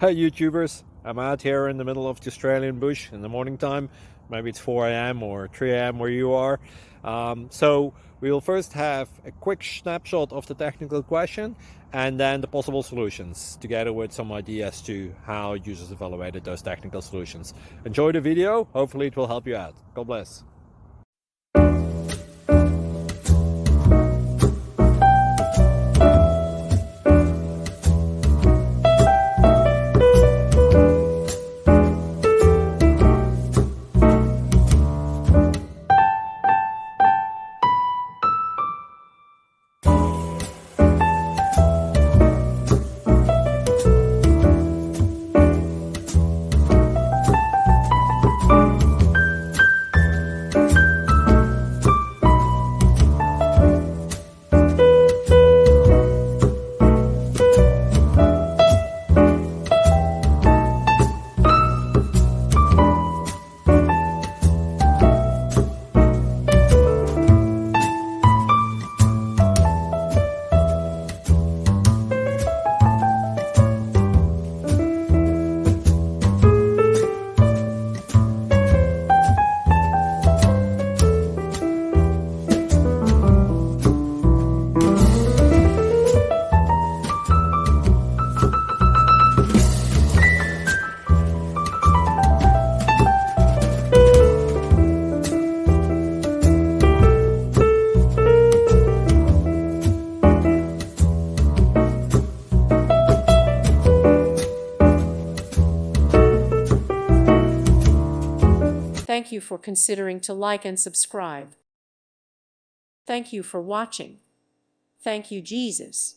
Hi YouTubers, I'm out here in the middle of the Australian bush in the morning time. Maybe it's 4 a.m. or 3 a.m. where you are. So we will first have a quick snapshot of the technical question and then the possible solutions, together with some ideas to how users evaluated those technical solutions. Enjoy the video, hopefully it will help you out. God bless. Thank you for considering to like and subscribe. Thank you for watching. Thank you, Jesus.